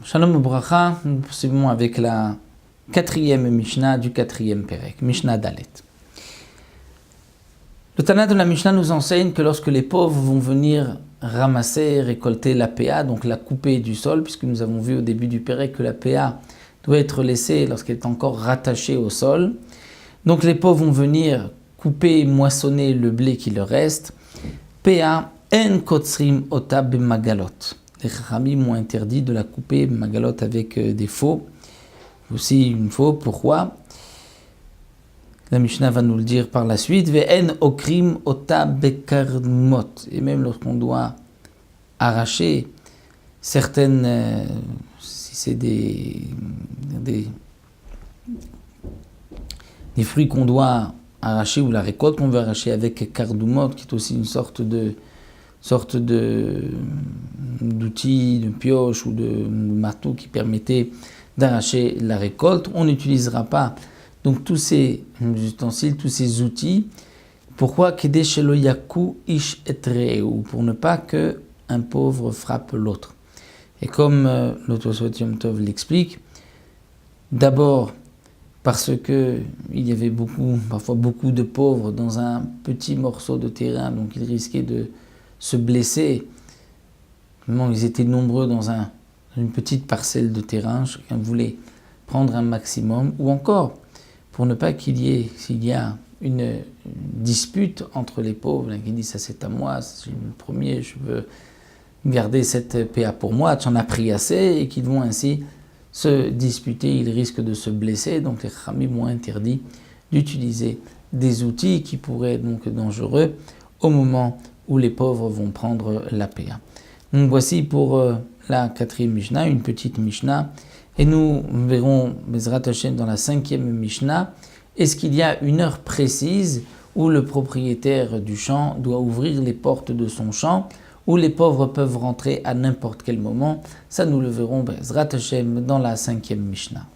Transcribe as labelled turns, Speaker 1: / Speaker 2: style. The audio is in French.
Speaker 1: Shalom Ubracha, nous poursuivons avec la quatrième Mishnah du quatrième Perek, Mishnah Dalet. Le Tana de la Mishnah nous enseigne que lorsque les pauvres vont venir ramasser, récolter la PA, donc la couper du sol, puisque nous avons vu au début du Perek que la PA doit être laissée lorsqu'elle est encore rattachée au sol. Donc les pauvres vont venir couper, moissonner le blé qui leur reste. PA en kotzrim ota b'magalot. Les Chachamim ont interdit de la couper magalot avec des faux. Aussi une faux, pourquoi? La Mishnah va nous le dire par la suite. Ve'en okrim ota bekarmot. Et même lorsqu'on doit arracher certaines, si c'est des fruits qu'on doit arracher ou la récolte qu'on veut arracher avec kardumot, qui est aussi une sorte d'outil, de pioche ou de marteau qui permettait d'arracher la récolte. On n'utilisera pas donc tous ces ustensiles, tous ces outils. Pourquoi? Pour ne pas qu'un pauvre frappe l'autre. Et comme le Tosfot Yom Tov l'explique, d'abord parce qu'il y avait parfois beaucoup de pauvres dans un petit morceau de terrain, donc ils risquaient de se blesser. Ils étaient nombreux dans une petite parcelle de terrain, chacun voulait prendre un maximum, ou encore pour ne pas s'il y a une dispute entre les pauvres, l'un qui dit ça c'est à moi, c'est le premier, je veux garder cette PA pour moi, tu en as pris assez, et qu'ils vont ainsi se disputer, ils risquent de se blesser, donc les Chachamim ont interdit d'utiliser des outils qui pourraient être donc dangereux au moment où les pauvres vont prendre la PA. Donc voici pour la quatrième Mishnah, une petite Mishnah, et nous verrons Bezrat Hashem dans la cinquième Mishnah, est-ce qu'il y a une heure précise où le propriétaire du champ doit ouvrir les portes de son champ, où les pauvres peuvent rentrer à n'importe quel moment? Ça nous le verrons Bezrat Hashem dans la cinquième Mishnah.